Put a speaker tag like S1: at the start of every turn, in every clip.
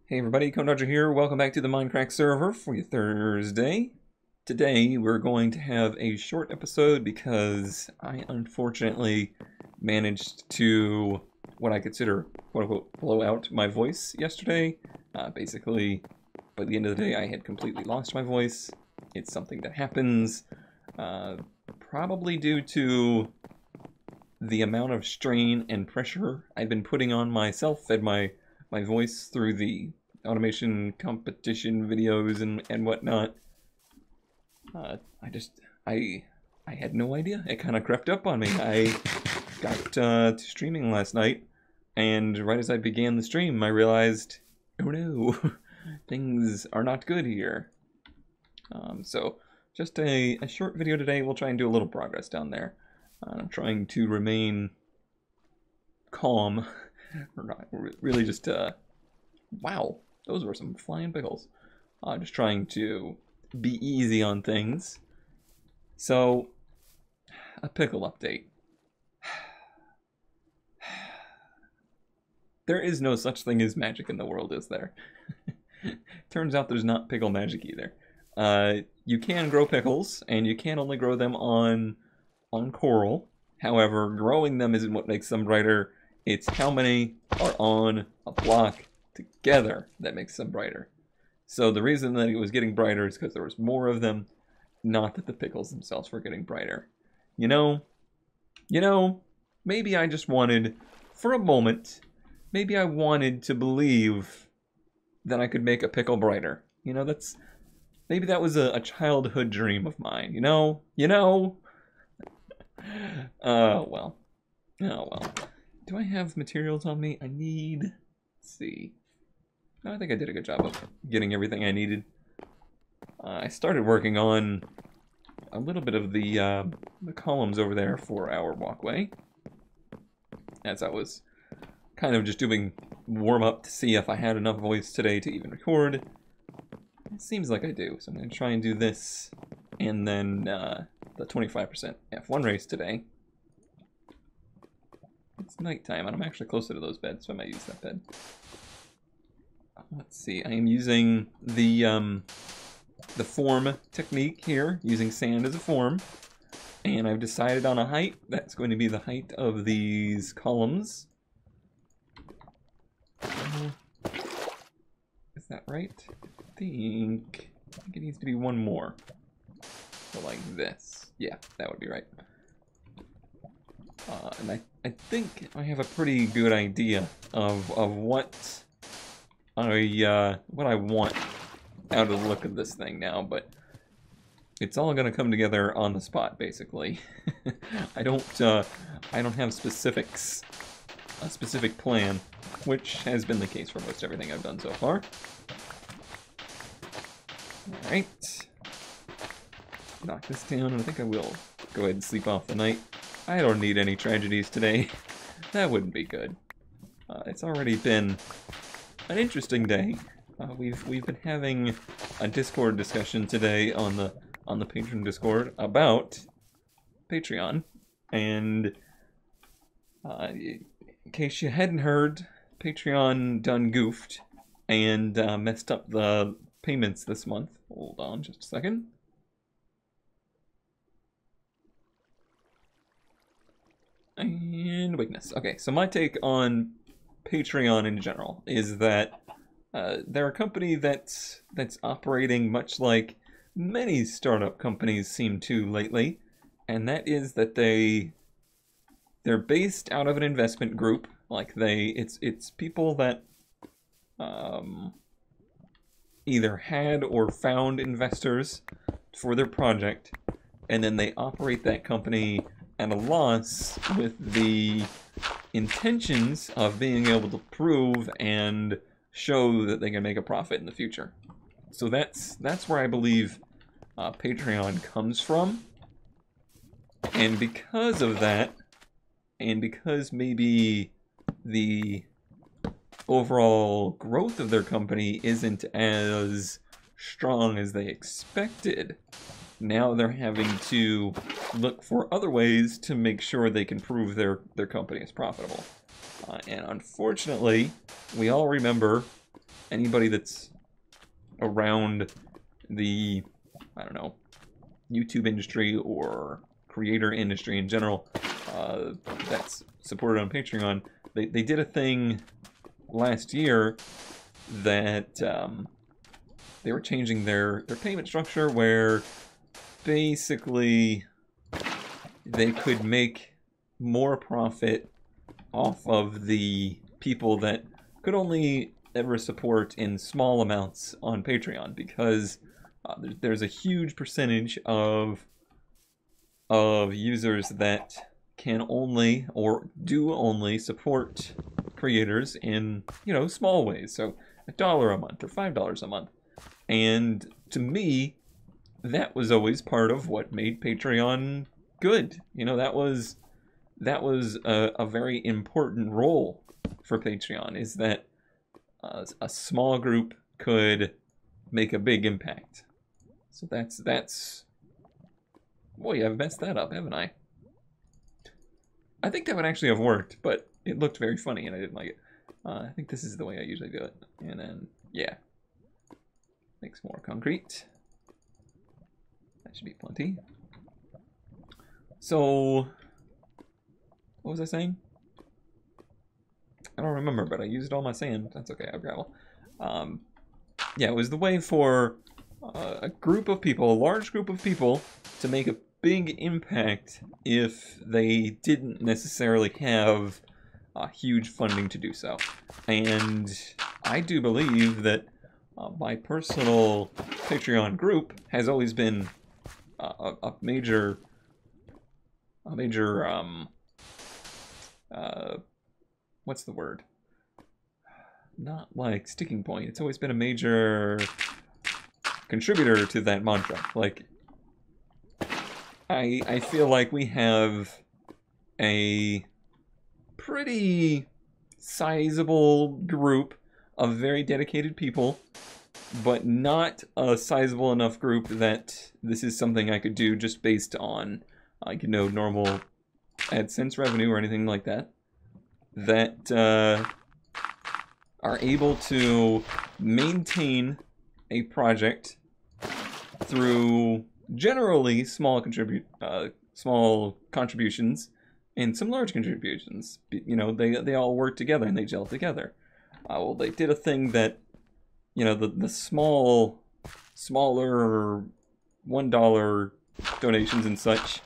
S1: Hey everybody, Dodger here. Welcome back to the Mindcrack server for your Thursday. Today we're going to have a short episode because I unfortunately managed to, what I consider, quote-unquote, blow out my voice yesterday. Basically, by the end of the day I had completely lost my voice. It's something that happens, probably due to the amount of strain and pressure I've been putting on myself and my voice through the automation competition videos and whatnot. I had no idea. It kind of crept up on me. I got to streaming last night, and right as I began the stream, I realized, oh no, things are not good here. So just a short video today. We'll try and do a little progress down there. I'm trying to remain calm, or not really, just wow, those were some flying pickles. Just trying to be easy on things. So, a pickle update. There is no such thing as magic in the world, is there? Turns out there's not pickle magic either. You can grow pickles, and you can only grow them on coral. However, growing them isn't what makes them brighter. It's how many are on a block together that makes them brighter. So the reason that it was getting brighter is because there was more of them, not that the pickles themselves were getting brighter. You know, maybe I just wanted, for a moment, maybe I wanted to believe that I could make a pickle brighter. You know, maybe that was a childhood dream of mine, you know? Oh well. Do I have materials on me? Let's see. No, I think I did a good job of getting everything I needed. I started working on a little bit of the columns over there for our walkway, as I was kind of just doing warm-up to see if I had enough voice today to even record. It seems like I do, so I'm going to try and do this, and then the 25% F1 race today. It's nighttime, and I'm actually closer to those beds, so I might use that bed. Let's see, I am using the form technique here, using sand as a form, and I've decided on a height. That's going to be the height of these columns. Is that right? I think it needs to be one more. So like this. Yeah, that would be right. And I think I have a pretty good idea of what I want out of the look of this thing now, but it's all gonna come together on the spot, basically. I don't have specifics, a specific plan, which has been the case for most everything I've done so far. All right, knock this down, and I think I will go ahead and sleep off the night. I don't need any tragedies today. That wouldn't be good. It's already been an interesting day. We've been having a Discord discussion today on the patron Discord about Patreon, and in case you hadn't heard, Patreon done goofed and messed up the payments this month. Hold on just a second. And weakness. Okay, so my take on Patreon in general is that they're a company that's operating much like many startup companies seem to lately, and that is that they're based out of an investment group. Like it's people that either had or found investors for their project, and then they operate that company at a loss with the intentions of being able to prove and show that they can make a profit in the future. So that's where I believe Patreon comes from. And because of that, and because maybe the overall growth of their company isn't as strong as they expected, now they're having to look for other ways to make sure they can prove their company is profitable. And unfortunately, we all remember anybody that's around the, I don't know, YouTube industry or creator industry in general, that's supported on Patreon, they did a thing last year that they were changing their payment structure where basically they could make more profit off of the people that could only ever support in small amounts on Patreon, because there's a huge percentage of users that can only or do only support creators in, you know, small ways. So $1 a month or $5 a month. And to me, that was always part of what made Patreon good. You know, that was a very important role for Patreon, is that a small group could make a big impact. So that's boy, I've messed that up, haven't I? I think that would actually have worked, but it looked very funny and I didn't like it. I think this is the way I usually do it. And then, yeah. Makes more concrete. That should be plenty. So, what was I saying? I don't remember, but I used all my sand. That's okay, I have gravel. Yeah, it was the way for a group of people, a large group of people, to make a big impact if they didn't necessarily have huge funding to do so. And I do believe that my personal Patreon group has always been a major what's the word? Not like sticking point. It's always been a major contributor to that mantra. Like, I feel like we have a pretty sizable group of very dedicated people, but not a sizable enough group that this is something I could do just based on, you know, normal AdSense revenue or anything like that, that are able to maintain a project through generally small contributions and some large contributions. You know, they all work together and they gel together. Well, they did a thing that, you know, the smaller $1 donations and such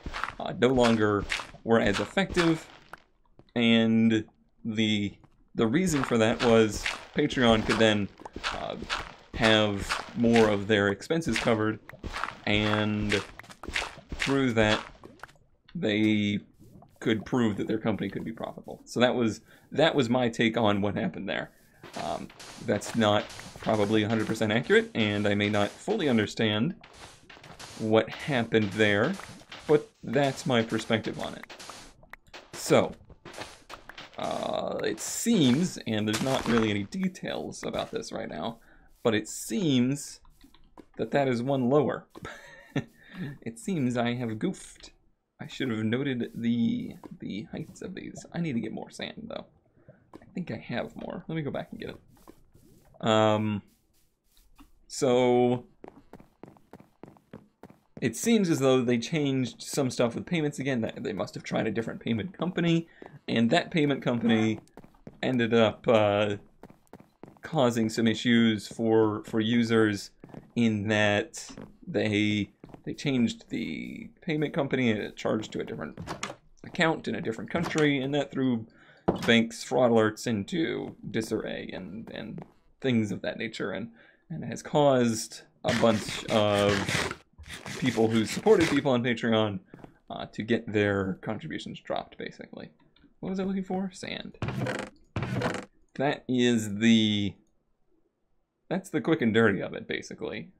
S1: no longer were as effective, and the reason for that was Patreon could then have more of their expenses covered, and through that they could prove that their company could be profitable. So that was my take on what happened there. That's not probably 100% accurate, and I may not fully understand what happened there, but that's my perspective on it. So, it seems, and there's not really any details about this right now, but it seems that is one lower. It seems I have goofed. I should have noted the heights of these. I need to get more sand, though. I think I have more. Let me go back and get it. So it seems as though they changed some stuff with payments again. That they must have tried a different payment company, and that payment company ended up causing some issues for users, in that they changed the payment company and it charged to a different account in a different country, and that threw banks' fraud alerts into disarray and things of that nature, and it has caused a bunch of people who supported people on Patreon to get their contributions dropped, basically. What was I looking for? Sand. That's the quick and dirty of it, basically.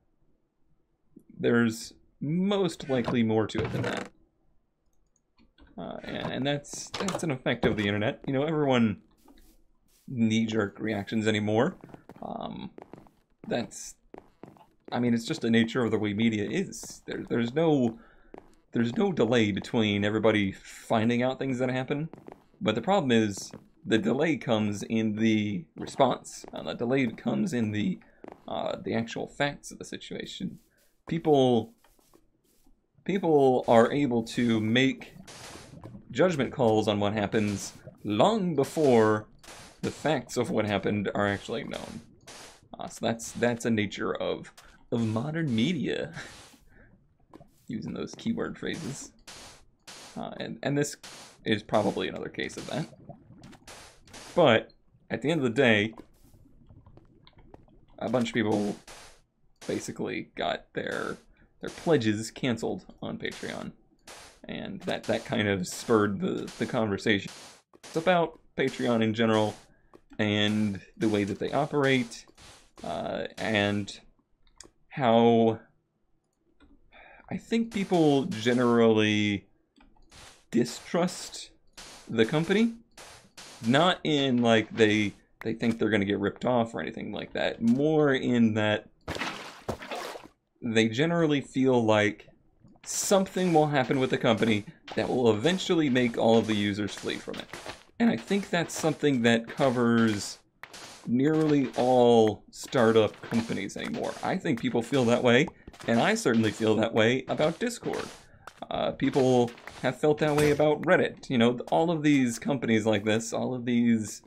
S1: There's most likely more to it than that. And that's an effect of the internet. You know, everyone knee-jerk reactions anymore. I mean, it's just the nature of the way media is. There's no delay between everybody finding out things that happen. But the problem is, the delay comes in the response. The delay comes in the actual facts of the situation. People are able to make judgment calls on what happens long before the facts of what happened are actually known. So that's a nature of modern media, using those keyword phrases. And this is probably another case of that. But at the end of the day, a bunch of people basically got their pledges canceled on Patreon, and that kind of spurred the conversation. It's about Patreon in general and the way that they operate, and how I think people generally distrust the company. Not in like they think they're going to get ripped off or anything like that. More in that they generally feel like something will happen with the company that will eventually make all of the users flee from it. And I think that's something that covers nearly all startup companies anymore. I think people feel that way, and I certainly feel that way about Discord. People have felt that way about Reddit. You know, all of these companies like this, all of these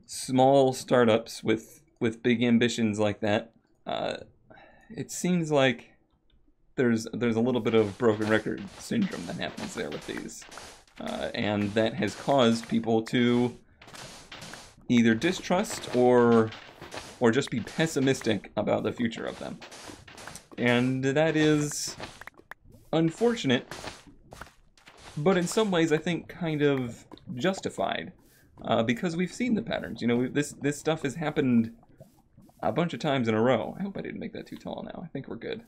S1: small startups with big ambitions like that, it seems like there's a little bit of broken record syndrome that happens there with these. And that has caused people to either distrust or just be pessimistic about the future of them. And that is unfortunate, but in some ways I think kind of justified, because we've seen the patterns. You know, this stuff has happened a bunch of times in a row. I hope I didn't make that too tall now. I think we're good.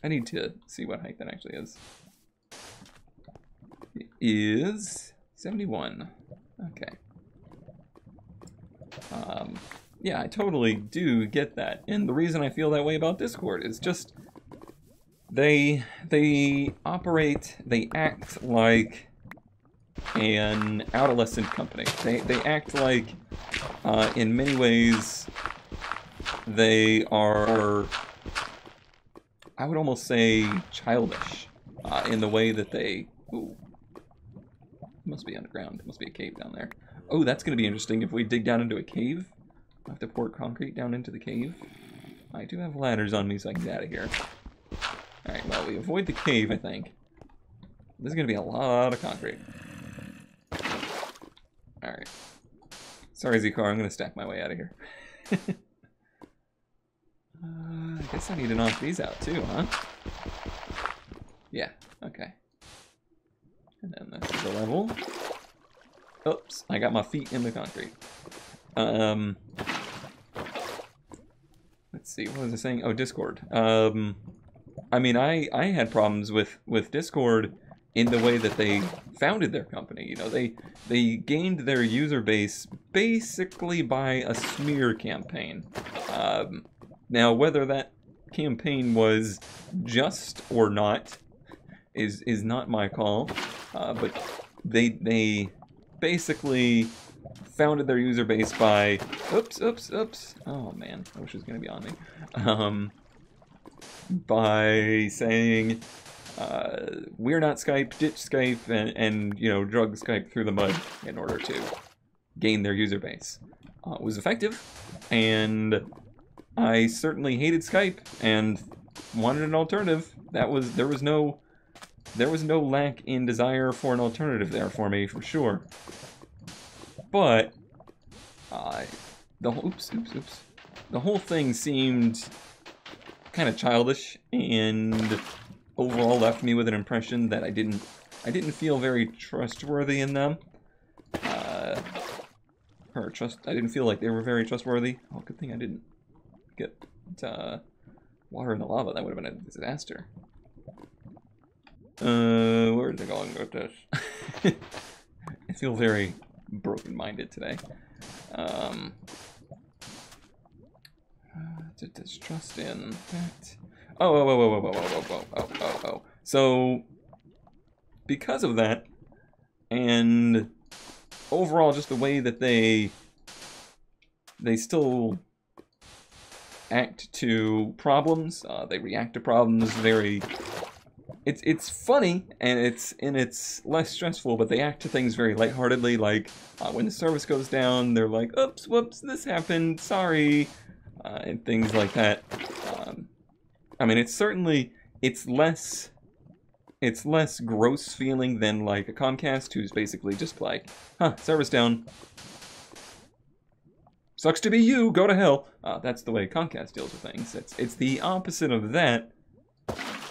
S1: I need to see what height that actually is. It is 71. Okay. Yeah, I totally do get that. And the reason I feel that way about Discord is just they operate, they act like an adolescent company. They act like, in many ways, they are, I would almost say, childish, in the way that they, ooh, must be underground, must be a cave down there. Oh, that's going to be interesting if we dig down into a cave. I have to pour concrete down into the cave. I do have ladders on me so I can get out of here. Alright, well, we avoid the cave, I think. This is going to be a lot of concrete. Alright. Sorry, Z-Car, I'm going to stack my way out of here. I guess I need to knock these out too, huh? Yeah, okay. And then this is a level. Oops, I got my feet in the concrete. Let's see, what was I saying? Oh, Discord. I mean, I had problems with Discord in the way that they founded their company. You know, they gained their user base basically by a smear campaign. Now, whether that campaign was just or not is not my call, but they basically founded their user base by, oops, oh man, I wish it was going to be on me, by saying, we're not Skype, ditch Skype, and you know, drug Skype through the mud in order to gain their user base. It was effective, and I certainly hated Skype and wanted an alternative. There was no lack in desire for an alternative there for me, for sure. But the whole thing seemed kind of childish, and overall left me with an impression that I didn't feel very trustworthy in them. I didn't feel like they were very trustworthy. Oh, good thing I didn't get water in the lava. That would have been a disaster. Where is it going with this? I feel very broken-minded today. To distrust in that. Oh. So, because of that, and overall, just the way that they still act to problems. They react to problems very... It's funny, and it's less stressful, but they act to things very lightheartedly, like when the service goes down, they're like, oops, whoops, this happened, sorry, and things like that. I mean, it's less gross feeling than like a Comcast, who's basically just like, huh, service down. Sucks to be you, go to hell. That's the way Comcast deals with things. It's the opposite of that.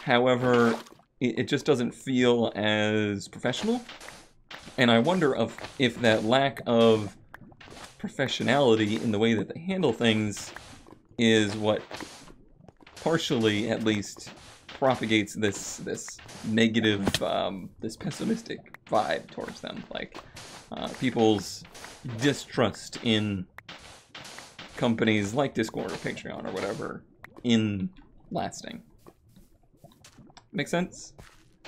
S1: However, it just doesn't feel as professional. And I wonder if that lack of professionality in the way that they handle things is what partially, at least, propagates this negative, this pessimistic vibe towards them. Like, people's distrust in companies like Discord or Patreon or whatever in lasting. Make sense?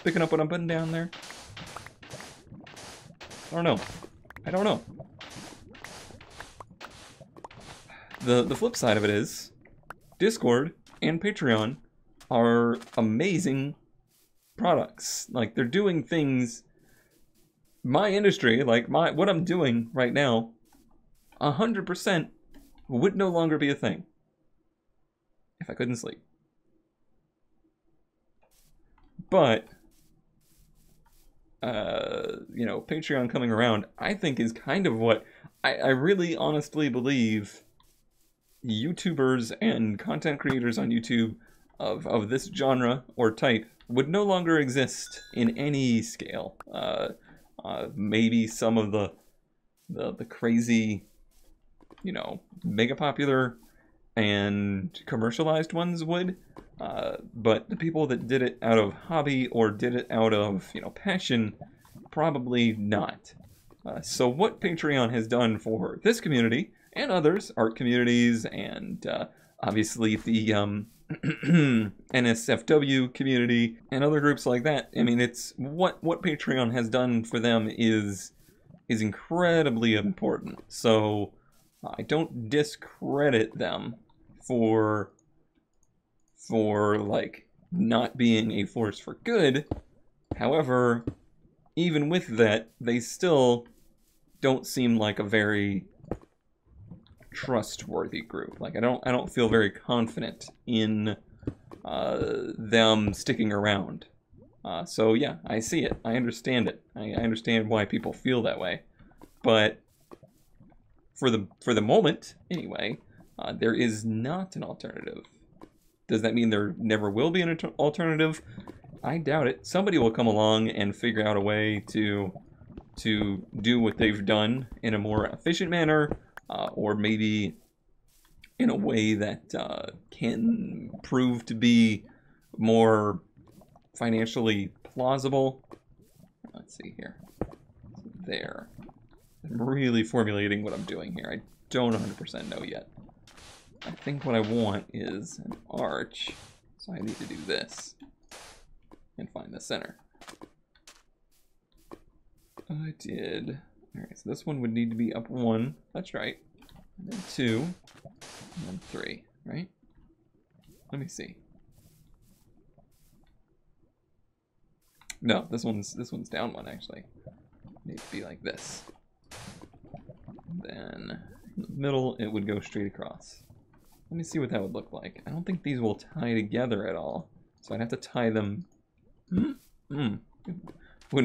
S1: Picking up what I'm putting down there? I don't know. I don't know. The flip side of it is, Discord and Patreon are amazing products. Like, they're doing things... My industry, like what I'm doing right now, 100% would no longer be a thing if I couldn't sleep. But, you know, Patreon coming around, I think is kind of what I really honestly believe YouTubers and content creators on YouTube of this genre or type would no longer exist in any scale. Maybe some of the crazy, you know, mega popular and commercialized ones would. But the people that did it out of hobby or did it out of, you know, passion, probably not. So what Patreon has done for this community and others, art communities, and obviously the NSFW community and other groups like that, I mean, it's what Patreon has done for them is incredibly important. So I don't discredit them for like not being a force for good. However, even with that, they still don't seem like a very trustworthy group. Like I don't feel very confident in them sticking around. So yeah, I see it. I understand it. I understand why people feel that way. But for the moment, anyway, there is not an alternative. Does that mean there never will be an alternative? I doubt it. Somebody will come along and figure out a way to do what they've done in a more efficient manner, or maybe in a way that can prove to be more financially plausible. Let's see here. There. I'm really formulating what I'm doing here. I don't 100% know yet. I think what I want is an arch, so I need to do this and find the center. I did. Alright, so this one would need to be up 1. That's right. And then 2. And then 3, right? Let me see. No, this one's down 1 actually. It needs to be like this. Then in the middle it would go straight across. Let me see what that would look like. I don't think these will tie together at all. So I'd have to tie them... Wooden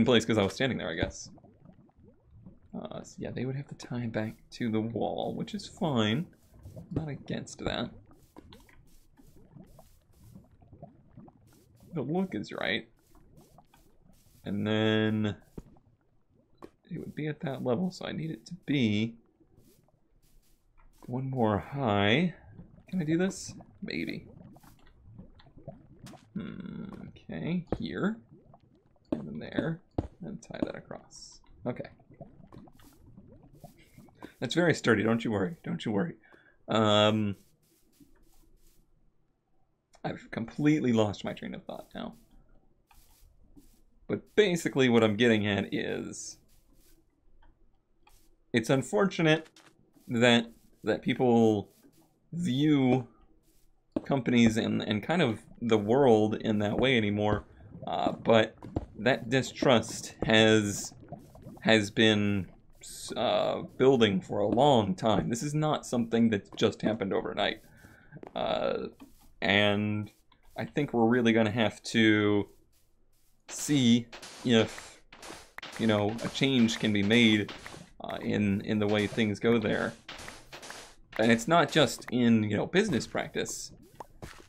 S1: place because I was standing there, I guess. So yeah, they would have to tie back to the wall, which is fine. I'm not against that. The look is right. And then... it would be at that level, so I need it to be... 1 more high. Can I do this? Maybe. Okay, here. And then there. And tie that across. Okay. That's very sturdy, don't you worry. Don't you worry. I've completely lost my train of thought now. But basically what I'm getting at is... it's unfortunate that people view companies and kind of the world in that way anymore. But that distrust has been building for a long time. This is not something that just happened overnight. And I think we're really going to have to see if, a change can be made in the way things go there. And it's not just in, business practice.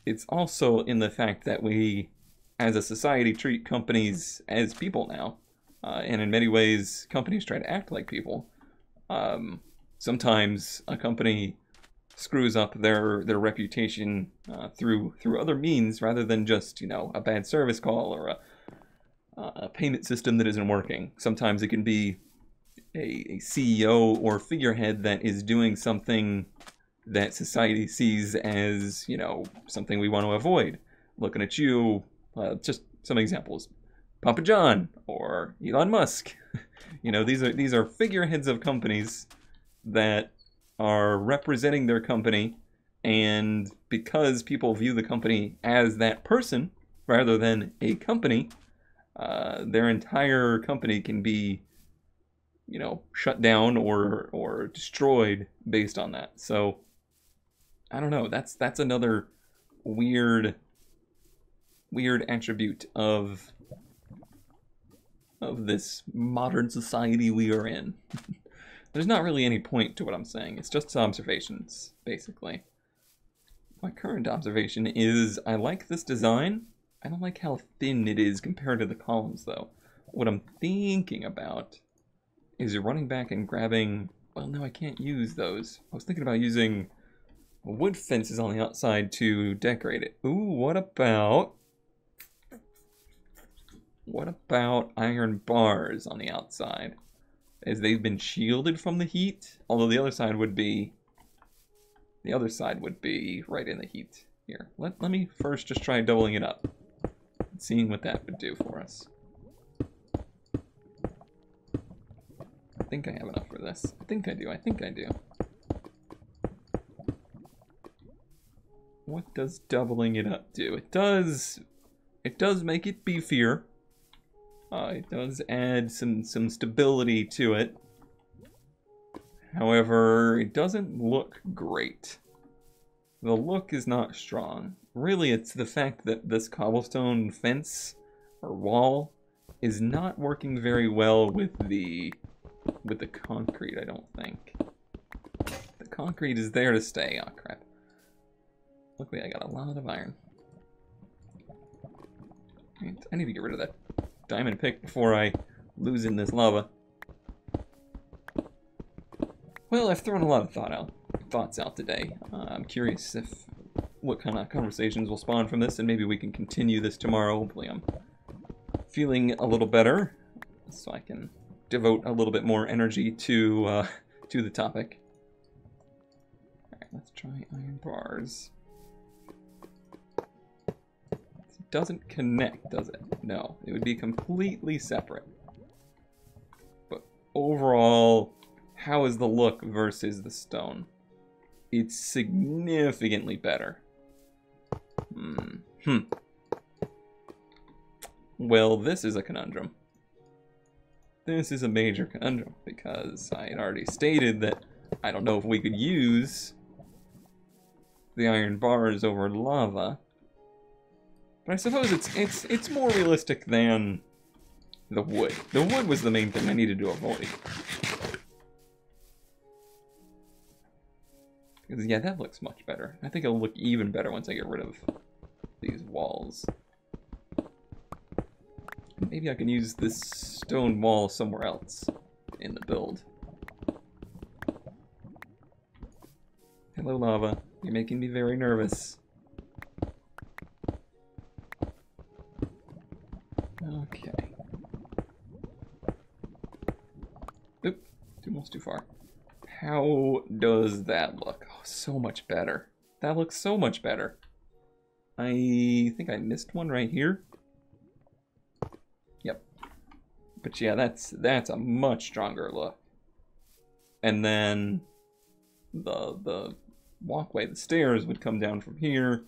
S1: It's also in the fact that we, as a society, treat companies as people now. And in many ways, companies try to act like people. Sometimes a company screws up their reputation through other means rather than just, a bad service call or a payment system that isn't working. Sometimes it can be a CEO or figurehead that is doing something that society sees as, something we want to avoid. Looking at you, just some examples. Papa John or Elon Musk. These are figureheads of companies that are representing their company, and because people view the company as that person rather than a company, their entire company can be, shut down or destroyed based on that. So I don't know. That's another weird attribute of this modern society we are in. There's not really any point to what I'm saying. It's just observations, basically. My current observation is I like this design. I don't like how thin it is compared to the columns, though. What I'm thinking about is running back and grabbing... Well, no, I can't use those. I was thinking about using wood fences on the outside to decorate it. Ooh, what about iron bars on the outside? As they've been shielded from the heat, although the other side would be right in the heat. Here, let me first just try doubling it up, seeing what that would do for us. I think I have enough for this. I think I do. What does doubling it up do? It does make it beefier. It does add some stability to it. However, it doesn't look great. The look is not strong. Really, it's the fact that this cobblestone fence or wall is not working very well with the concrete, I don't think. The concrete is there to stay. Oh, crap. Luckily, I got a lot of iron. I need to get rid of that diamond pick before I lose in this lava. Well, I've thrown a lot of thoughts out today. I'm curious what kind of conversations will spawn from this, and maybe we can continue this tomorrow. Hopefully I'm feeling a little better, so I can devote a little bit more energy to the topic. Alright, let's try iron bars. It doesn't connect, does it? No, it would be completely separate. But overall, how is the look versus the stone? It's significantly better. Well, this is a conundrum. This is a major conundrum, because I had already stated that I don't know if we could use the iron bars over lava. But I suppose it's more realistic than the wood. The wood was the main thing I needed to avoid. Because, yeah, that looks much better. I think it'll look even better once I get rid of these walls. Maybe I can use this stone wall somewhere else in the build. Hello, lava. You're making me very nervous. Okay. Oop, almost too far. How does that look? Oh, so much better. That looks so much better. I think I missed one right here. Yep. But yeah, that's a much stronger look. And then the walkway, the stairs would come down from here,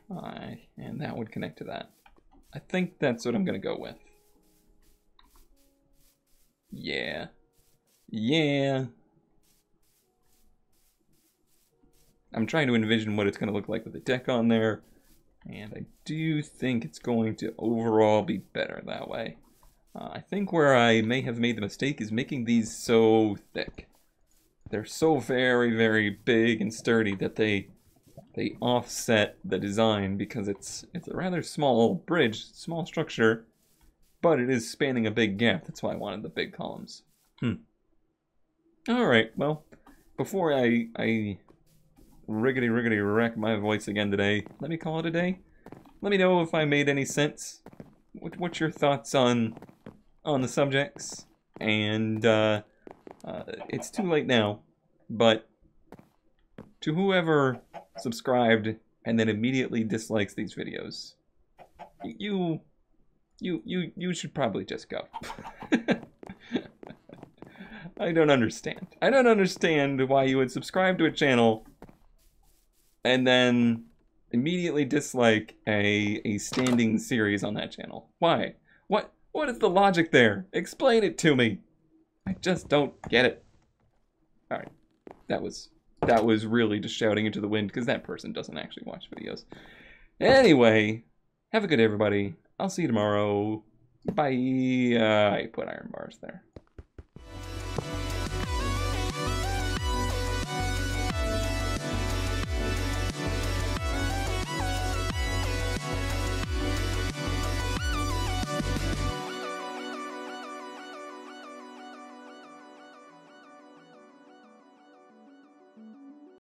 S1: and that would connect to that. I think that's what I'm gonna go with. Yeah. Yeah. I'm trying to envision what it's gonna look like with the deck on there, and I do think it's going to overall be better that way. I think where I may have made the mistake is making these so thick. They're so very, very big and sturdy that they offset the design, because it's a rather small bridge, small structure, but it is spanning a big gap. That's why I wanted the big columns. Alright, well, before I riggedy wreck my voice again today, let me call it a day. Let me know if I made any sense. What's your thoughts on the subjects? And it's too late now, but to whoever subscribed and then immediately dislikes these videos, you should probably just go. I don't understand. I don't understand why you would subscribe to a channel and then immediately dislike a standing series on that channel. Why? What is the logic there? Explain it to me. I just don't get it. Alright. That was really just shouting into the wind, because that person doesn't actually watch videos. Anyway, have a good day, everybody. I'll see you tomorrow. Bye. I put iron bars there.